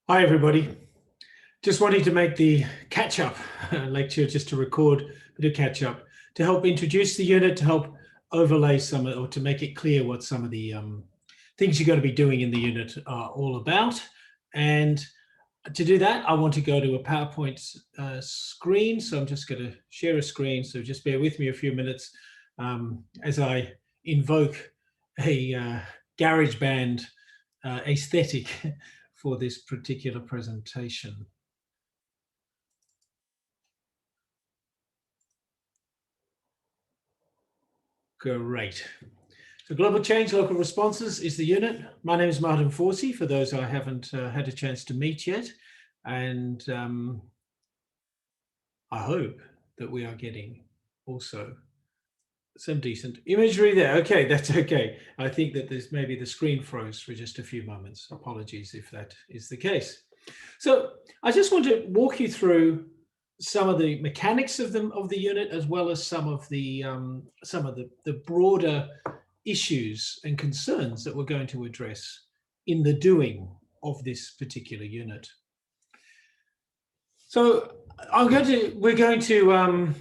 Hi, everybody. Just wanting to make the catch-up lecture, just to record a bit of catch-up, to help introduce the unit, to help overlay some, or to make it clear what some of the things you're going to be doing in the unit are all about. And to do that, I want to go to a PowerPoint screen. So I'm just going to share a screen. So just bear with me a few minutes as I invoke a GarageBand aesthetic for this particular presentation. Great. So Global Change Local Responses is the unit. My name is Martin Forsey, for those I haven't had a chance to meet yet. And I hope that we are getting also some decent imagery there. Okay, that's okay. I think that there's maybe the screen froze for just a few moments. Apologies if that is the case. So I just want to walk you through some of the mechanics of the unit, as well as some of the broader issues and concerns that we're going to address in the doing of this particular unit. So we're going to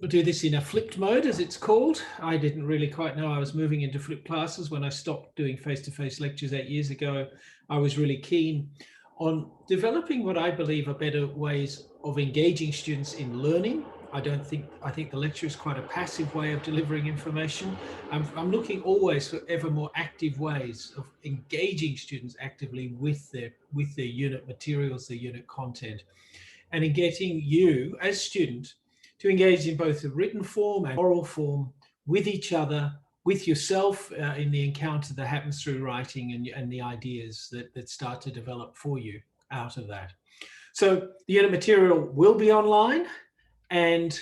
do this in a flipped mode, as it's called. I didn't really quite know I was moving into flipped classes when I stopped doing face-to-face lectures 8 years ago. I was really keen on developing what I believe are better ways of engaging students in learning. I think the lecture is quite a passive way of delivering information. I'm looking always for ever more active ways of engaging students actively with their unit materials, their unit content, and in getting you as student to engage in both the written form and oral form with each other, with yourself in the encounter that happens through writing and the ideas that start to develop for you out of that. So the unit material will be online, and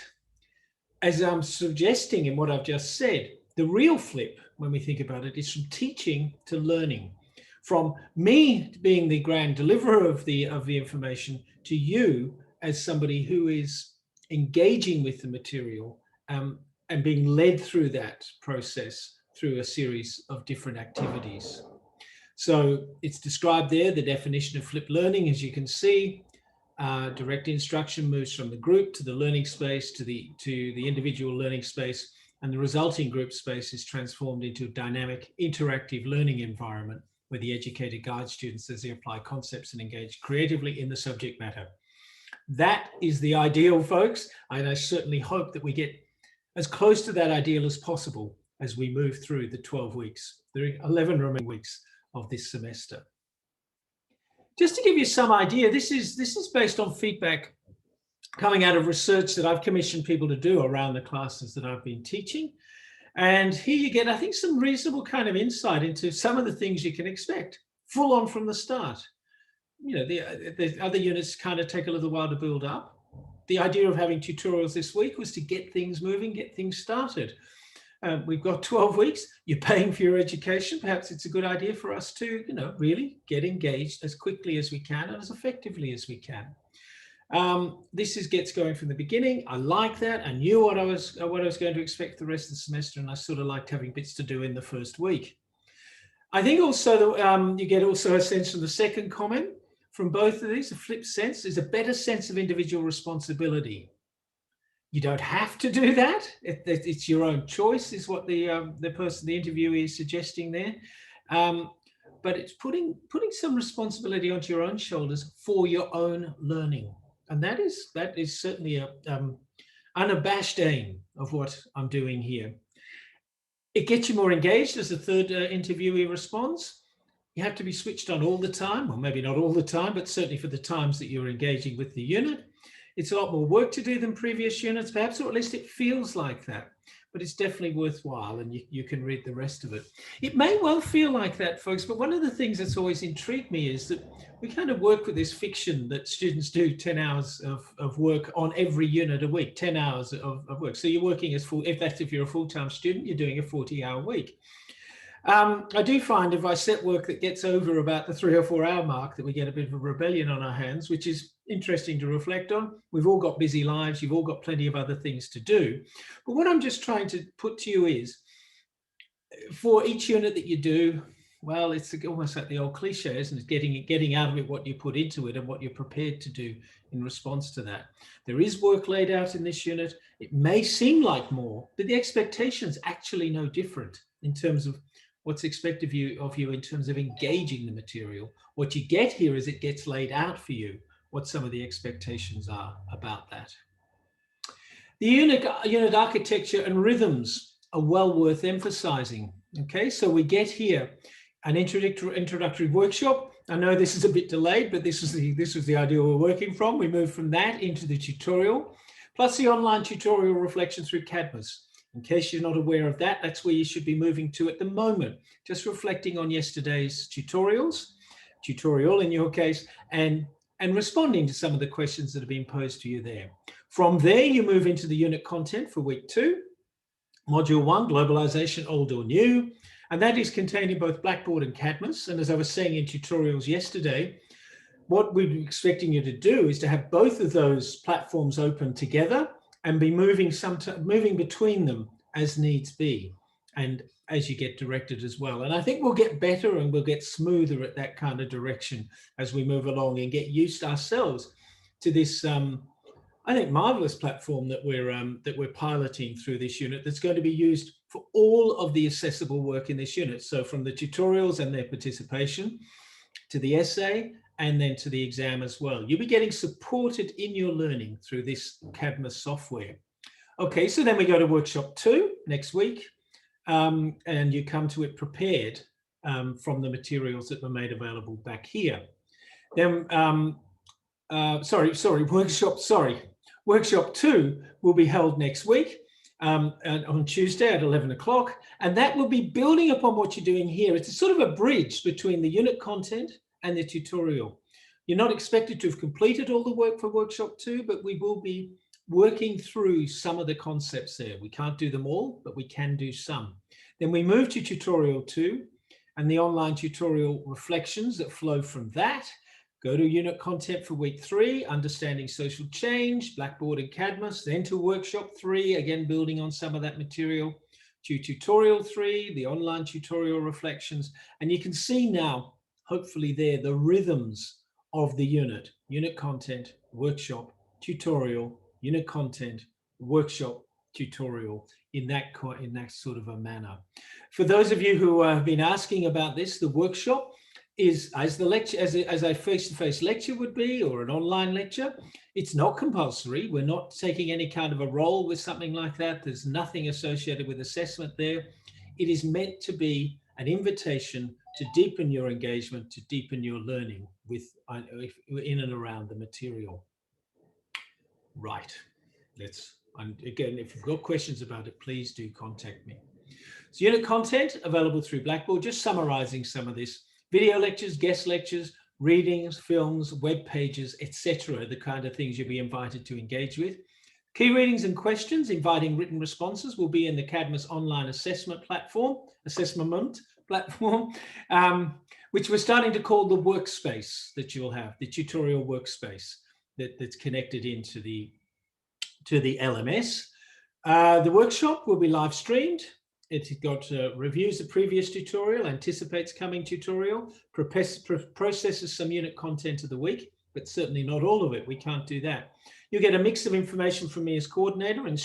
as I'm suggesting in what I've just said, the real flip, when we think about it, is from teaching to learning, from me being the grand deliverer of the information to you as somebody who is engaging with the material and being led through that process through a series of different activities. So it's described there, the definition of flipped learning, as you can see. Direct instruction moves from the group to the learning space to the individual learning space, and the resulting group space is transformed into a dynamic, interactive learning environment where the educator guides students as they apply concepts and engage creatively in the subject matter. That is the ideal, folks, and I certainly hope that we get as close to that ideal as possible as we move through the 12 weeks, the 11 remaining weeks of this semester. Just to give you some idea, this is based on feedback coming out of research that I've commissioned people to do around the classes that I've been teaching. And here you get, I think, some reasonable kind of insight into some of the things you can expect full on from the start. You know, the other units kind of take a little while to build up. The idea of having tutorials this week was to get things moving, get things started. We've got 12 weeks. You're paying for your education. Perhaps it's a good idea for us to, really get engaged as quickly as we can and as effectively as we can. This gets going from the beginning. I like that. I knew what I was going to expect the rest of the semester, and I sort of liked having bits to do in the first week. I think also that you get also a sense from the second comment from both of these. A flipped sense is a better sense of individual responsibility. You don't have to do that. It's your own choice, is what the interviewee is suggesting there. But it's putting some responsibility onto your own shoulders for your own learning, and that is certainly a unabashed aim of what I'm doing here. It gets you more engaged as the third interviewee responds. You have to be switched on all the time, or maybe not all the time, but certainly for the times that you're engaging with the unit. It's a lot more work to do than previous units, perhaps, or at least it feels like that, but it's definitely worthwhile, and you can read the rest of it. It may well feel like that, folks, but one of the things that's always intrigued me is that we kind of work with this fiction that students do 10 hours of work on every unit a week, 10 hours of work. So you're working as if you're a full-time student, you're doing a 40-hour week. I do find if I set work that gets over about the 3 or 4 hour mark that we get a bit of a rebellion on our hands, which is interesting to reflect on. We've all got busy lives. You've all got plenty of other things to do. But what I'm just trying to put to you is, for each unit that you do, Well, it's almost like the old cliche, isn't it? Getting out of it what you put into it and what you're prepared to do in response to that. There is work laid out in this unit. It may seem like more, but the expectation's actually no different in terms of what's expected of you in terms of engaging the material. What you get here is it gets laid out for you what some of the expectations are about that. The unit architecture and rhythms are well worth emphasizing. Okay, so we get here an introductory workshop. I know this is a bit delayed, but this was the idea we're working from. We moved from that into the tutorial, plus the online tutorial reflection through Cadmus. In case you're not aware of that, that's where you should be moving to at the moment. Just reflecting on yesterday's tutorial in your case, and responding to some of the questions that have been posed to you there. From there, you move into the unit content for week 2, module 1, globalization, old or new. And that is contained in both Blackboard and Cadmus. And as I was saying in tutorials yesterday, what we're expecting you to do is to have both of those platforms open together and be moving between them as needs be, and as you get directed as well. And I think we'll get better and we'll get smoother at that kind of direction as we move along and get used ourselves to this, I think, marvelous platform that we're piloting through this unit that's going to be used for all of the accessible work in this unit. So from the tutorials and their participation to the essay and then to the exam as well. You'll be getting supported in your learning through this Cadmus software. Okay, so then we go to workshop 2 next week, and you come to it prepared from the materials that were made available back here. Then, Workshop 2 will be held next week on Tuesday at 11 o'clock, and that will be building upon what you're doing here. It's a sort of a bridge between the unit content and the tutorial. You're not expected to have completed all the work for Workshop 2, but we will be working through some of the concepts there. We can't do them all, but we can do some. Then we move to tutorial 2 and the online tutorial reflections that flow from that. Go to unit content for week 3, understanding social change, Blackboard and Cadmus, then to workshop 3, again, building on some of that material, to tutorial 3, the online tutorial reflections. And you can see now, hopefully there, the rhythms of the unit content, workshop, tutorial, unit content, workshop, tutorial, in that sort of a manner. For those of you who have been asking about this, the workshop is as a face-to-face lecture would be, or an online lecture. It's not compulsory. We're not taking any kind of a role with something like that. There's nothing associated with assessment there. It is meant to be an invitation to deepen your engagement, to deepen your learning in and around the material. Right. And again, if you've got questions about it, please do contact me. So unit content available through Blackboard, just summarizing some of this. Video lectures, guest lectures, readings, films, web pages, etc., the kind of things you'll be invited to engage with. Key readings and questions, inviting written responses, will be in the Cadmus online assessment platform, which we're starting to call the workspace that you'll have, the tutorial workspace that's connected into the LMS. The workshop will be live streamed. It's got reviews of previous tutorial, anticipates coming tutorial, processes some unit content of the week, but certainly not all of it. We can't do that. You'll get a mix of information from me as coordinator and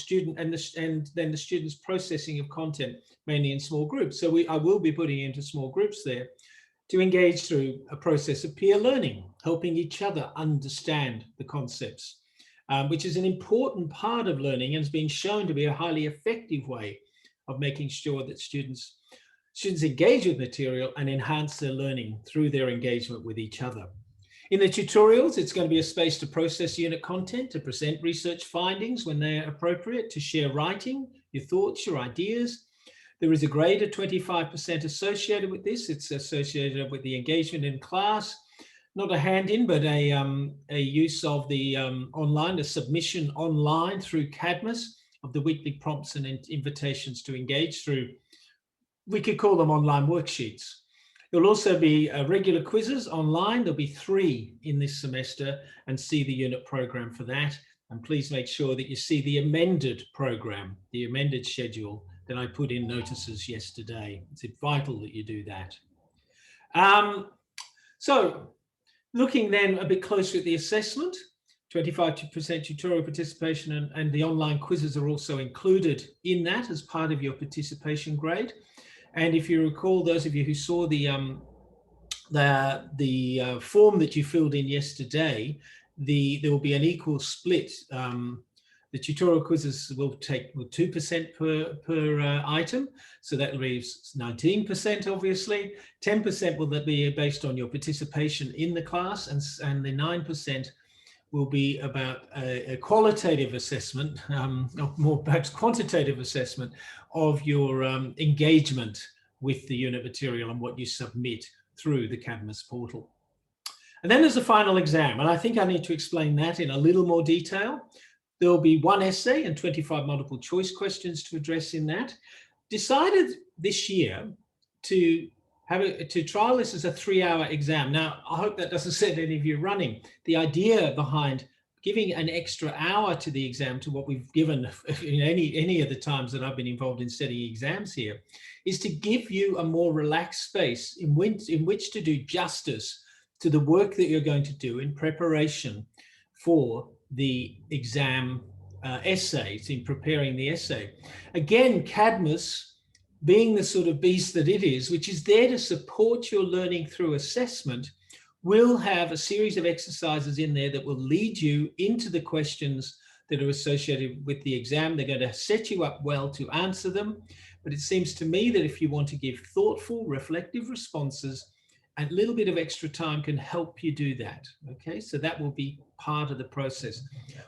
then the students' processing of content, mainly in small groups. So I will be putting into small groups there to engage through a process of peer learning, helping each other understand the concepts, which is an important part of learning and has been shown to be a highly effective way of making sure that students engage with material and enhance their learning through their engagement with each other. In the tutorials, it's going to be a space to process unit content, to present research findings when they're appropriate, to share writing, your thoughts, your ideas. There is a grade of 25% associated with this. It's associated with the engagement in class, not a hand-in, but a use of the online, a submission online through Cadmus of the weekly prompts and invitations to engage through, we could call them online worksheets. There'll also be regular quizzes online. There'll be 3 in this semester, and see the unit program for that. And please make sure that you see the amended program, the amended schedule that I put in notices yesterday. It's vital that you do that. So looking then a bit closer at the assessment, 25% tutorial participation and the online quizzes are also included in that as part of your participation grade. And if you recall, those of you who saw the form that you filled in yesterday, there will be an equal split. The tutorial quizzes will take 2% per item, so that leaves 19%, obviously. 10% will be based on your participation in the class, and the 9% will be about a qualitative assessment, or more perhaps quantitative assessment of your engagement with the unit material and what you submit through the Cadmus portal. And then there's a final exam, and I think I need to explain that in a little more detail. There will be 1 essay and 25 multiple choice questions to address in that. Decided this year to trial this as a 3-hour exam. Now, I hope that doesn't set any of you running. The idea behind giving an extra hour to the exam to what we've given in any of the times that I've been involved in setting exams here is to give you a more relaxed space in which to do justice to the work that you're going to do in preparation for the exam essays, in preparing the essay. Again, Cadmus, being the sort of beast that it is, which is there to support your learning through assessment, will have a series of exercises in there that will lead you into the questions that are associated with the exam. They're going to set you up well to answer them. But it seems to me that if you want to give thoughtful, reflective responses, a little bit of extra time can help you do that. Okay, so that will be part of the process.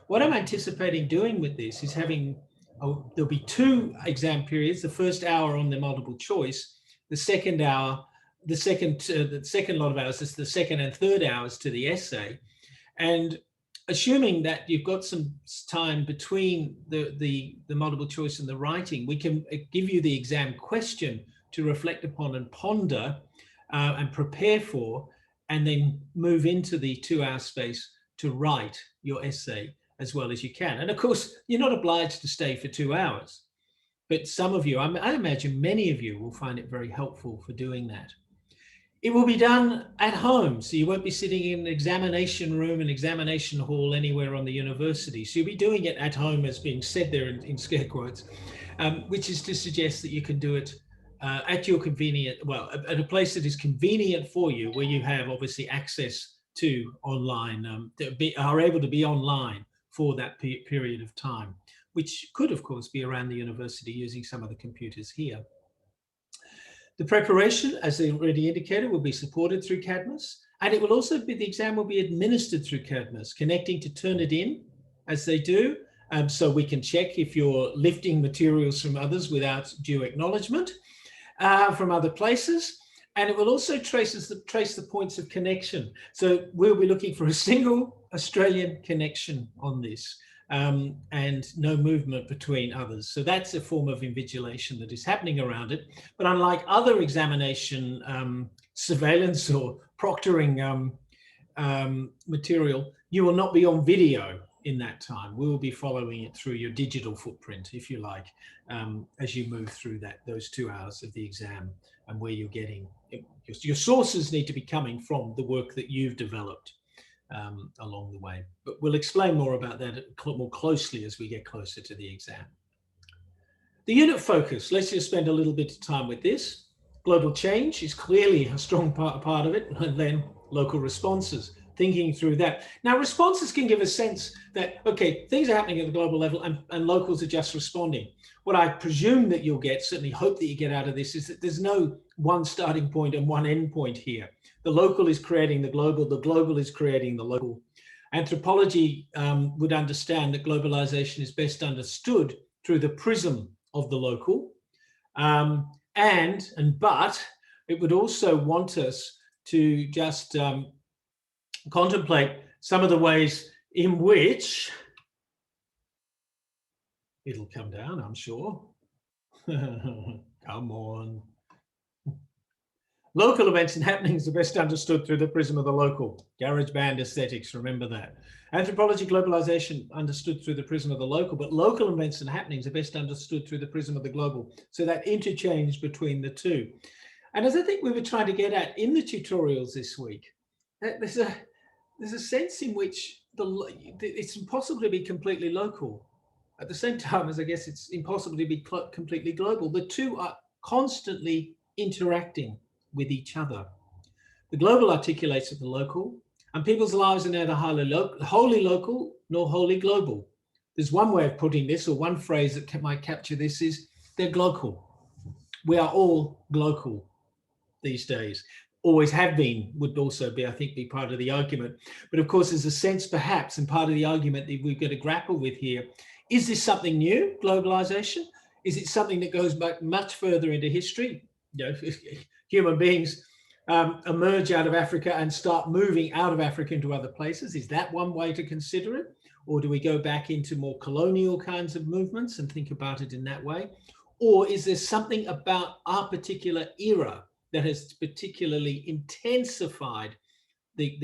What I'm anticipating doing with this is having, there'll be 2 exam periods, the first hour on the multiple choice, the second hour, the second lot of hours is the second and third hours to the essay. And assuming that you've got some time between the multiple choice and the writing, we can give you the exam question to reflect upon and ponder and prepare for, and then move into the 2-hour space to write your essay as well as you can. And of course, you're not obliged to stay for 2 hours, but some of you, I imagine many of you will find it very helpful for doing that. It will be done at home, so you won't be sitting in an examination room, an examination hall anywhere on the university. So you'll be doing it at home, as being said there in scare quotes, which is to suggest that you can do it at your convenient, well, at a place that is convenient for you, where you have obviously access to online, are able to be online for that period of time, which could, of course, be around the university using some of the computers here. The preparation, as I already indicated, will be supported through Cadmus, and it will also be, the exam will be administered through Cadmus, connecting to Turnitin as they do, so we can check if you're lifting materials from others without due acknowledgement. From other places, and it will also trace the points of connection. So we'll be looking for a single Australian connection on this, and no movement between others. So that's a form of invigilation that is happening around it. But unlike other examination surveillance or proctoring material, you will not be on video in that time. We will be following it through your digital footprint, if you like, as you move through those 2 hours of the exam, and where you're getting, your sources need to be coming from the work that you've developed along the way. But we'll explain more about that more closely as we get closer to the exam. The unit focus, let's just spend a little bit of time with this. Global change is clearly a strong part of it, and then local responses. Thinking through that. Now, responses can give a sense that, okay, things are happening at the global level and locals are just responding. What I presume that you'll get, certainly hope that you get out of this, is that there's no one starting point and one end point here. The local is creating the global is creating the local. Anthropology would understand that globalization is best understood through the prism of the local. But it would also want us to just contemplate some of the ways in which it'll come down, I'm sure. Come on. Local events and happenings are best understood through the prism of the local. Garage band aesthetics, remember that. Anthropology, globalization understood through the prism of the local, but local events and happenings are best understood through the prism of the global. So that interchange between the two. And as I think we were trying to get at in the tutorials this week, there's a sense in which it's impossible to be completely local. At the same time as I guess it's impossible to be completely global. The two are constantly interacting with each other. The global articulates with the local, and people's lives are neither wholly local nor wholly global. There's one way of putting this, or one phrase that might capture this is they're glocal. We are all glocal these days. Always have been, would also be, I think, be part of the argument. But of course, there's a sense perhaps, and part of the argument that we've got to grapple with here, is this something new, globalization? Is it something that goes back much further into history? You know, human beings emerge out of Africa and start moving out of Africa into other places. Is that one way to consider it? Or do we go back into more colonial kinds of movements and think about it in that way? Or is there something about our particular era that has particularly intensified the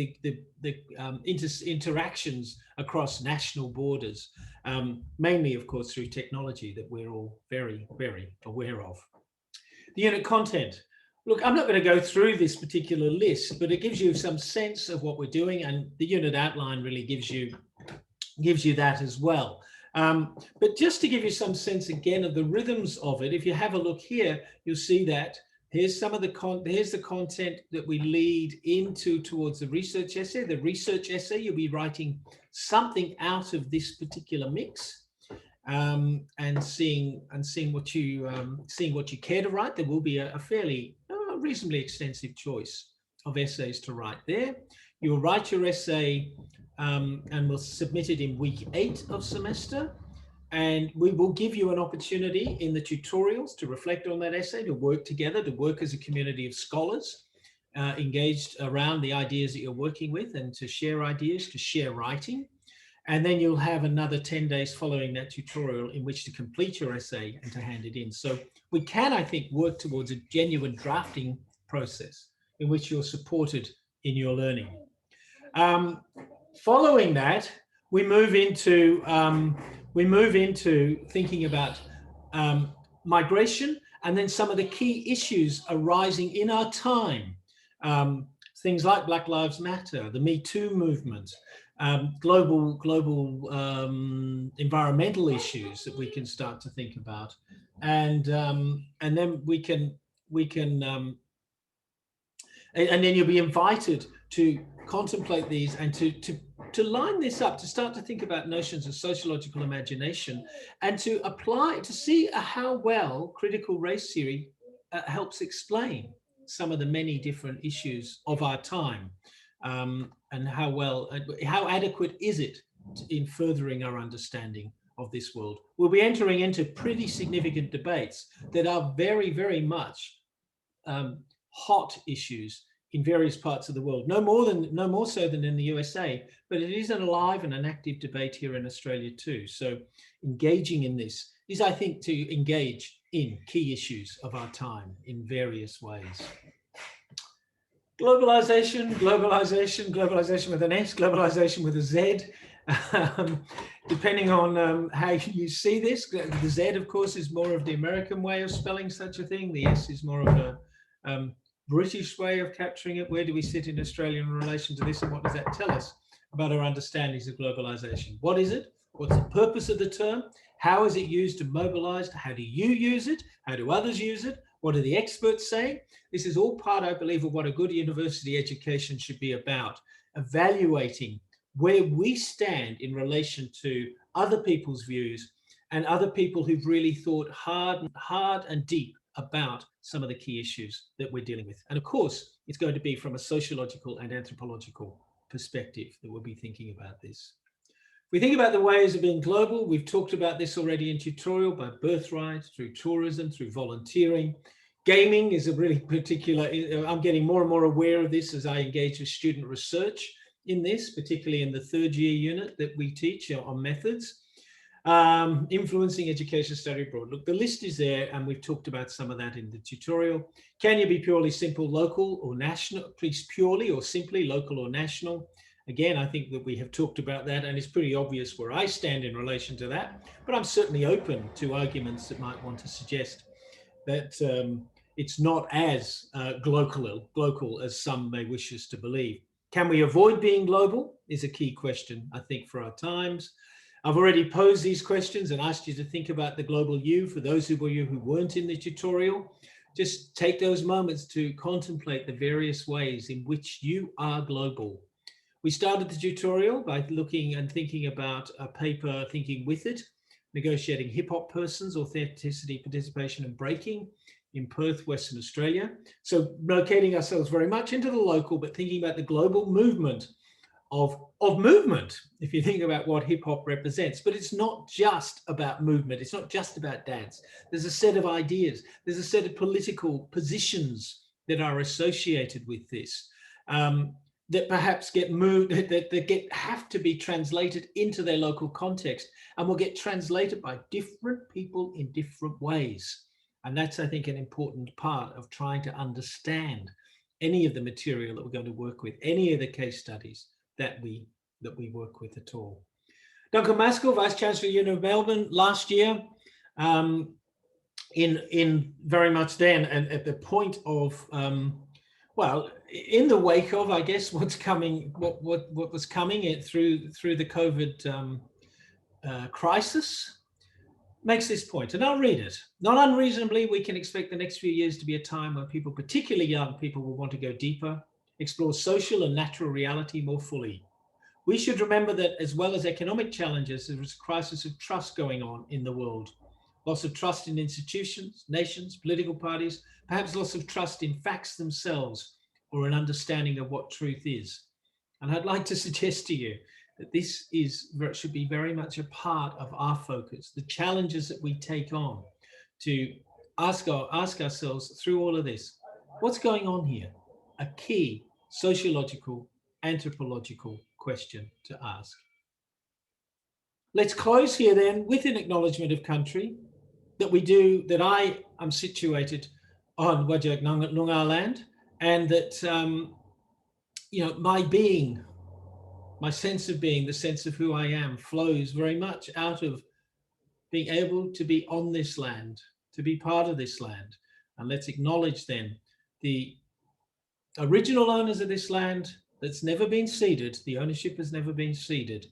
interactions across national borders, mainly, of course, through technology that we're all very, very aware of? The unit content. Look, I'm not going to go through this particular list, but it gives you some sense of what we're doing, and the unit outline really gives you that as well. But just to give you some sense again of the rhythms of it, if you have a look here, you'll see that here's some of here's the content that we lead into towards the research essay. The research essay, you'll be writing something out of this particular mix. And seeing what you care to write. There will be a fairly reasonably extensive choice of essays to write there. You'll write your essay and we'll submit it in week 8 of semester. And we will give you an opportunity in the tutorials to reflect on that essay, to work together, to work as a community of scholars engaged around the ideas that you're working with, and to share ideas, to share writing. And then you'll have another 10 days following that tutorial in which to complete your essay and to hand it in. So we can, I think, work towards a genuine drafting process in which you're supported in your learning. Following that, we move into thinking about migration, and then some of the key issues arising in our time. Things like Black Lives Matter, the Me Too movement, global environmental issues that we can start to think about, and then we can and then you'll be invited to contemplate these and to line this up, to start to think about notions of sociological imagination, and to apply, to see how well critical race theory helps explain some of the many different issues of our time, and how adequate is it in furthering our understanding of this world. We'll be entering into pretty significant debates that are very, very much hot issues in various parts of the world, no more so than in the USA, but it is an alive and an active debate here in Australia too. So engaging in this is, I think, to engage in key issues of our time in various ways. Globalization with an S, globalization with a Z. Depending on how you see this, the Z, of course, is more of the American way of spelling such a thing. The S is more of a British way of capturing it. Where do we sit in Australia in relation to this, and what does that tell us about our understandings of globalization? What is it? What's the purpose of the term? How is it used to mobilize? How do you use it? How do others use it? What are the experts saying? This is all part, I believe, of what a good university education should be about, evaluating where we stand in relation to other people's views and other people who've really thought hard and deep about some of the key issues that we're dealing with. And of course, it's going to be from a sociological and anthropological perspective that we'll be thinking about this. If we think about the ways of being global, we've talked about this already in tutorial, by birthright, through tourism, through volunteering. Gaming is a really particular, I'm getting more and more aware of this as I engage with student research in this, particularly in the 3rd year unit that we teach on methods. Influencing education study abroad. Look, the list is there, and we've talked about some of that in the tutorial. Can you be purely simple, local or national? Please, purely or simply local or national. Again, I think that we have talked about that, and it's pretty obvious where I stand in relation to that, but I'm certainly open to arguments that might want to suggest that it's not as global as some may wish us to believe. Can we avoid being global is a key question, I think, for our times. I've already posed these questions and asked you to think about the global you. For those of you who weren't in the tutorial, just take those moments to contemplate the various ways in which you are global. We started the tutorial by looking and thinking about a paper, Thinking With It, Negotiating Hip Hop Persons, Authenticity, Participation and Breaking in Perth, Western Australia. So locating ourselves very much into the local, but thinking about the global movement of movement, if you think about what hip hop represents. But it's not just about movement. It's not just about dance. There's a set of ideas. There's a set of political positions that are associated with this, that perhaps get moved, that have to be translated into their local context and will get translated by different people in different ways. And that's, I think, an important part of trying to understand any of the material that we're going to work with, any of the case studies that we work with at all. Duncan Maskell, Vice Chancellor, University of Melbourne, last year, in very much then, and at the point of, well, in the wake of, I guess, what's coming, what was coming through the COVID crisis, makes this point, and I'll read it. Not unreasonably, we can expect the next few years to be a time when people, particularly young people, will want to go deeper, explore social and natural reality more fully. We should remember that as well as economic challenges, there is a crisis of trust going on in the world. Loss of trust in institutions, nations, political parties, perhaps loss of trust in facts themselves or an understanding of what truth is. And I'd like to suggest to you that this should be very much a part of our focus, the challenges that we take on, to ask ourselves through all of this, what's going on here? A key sociological, anthropological question to ask. Let's close here then with an acknowledgement of country that I am situated on Whadjuk Noongar land, and that my being, my sense of being, the sense of who I am, flows very much out of being able to be on this land, to be part of this land. And let's acknowledge then the original owners of this land that's never been ceded. The ownership has never been ceded.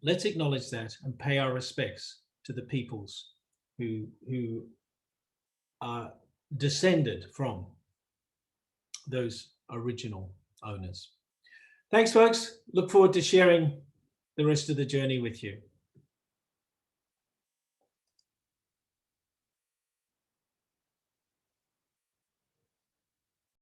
Let's acknowledge that and pay our respects to the peoples who are descended from those original owners. Thanks, folks. Look forward to sharing the rest of the journey with you.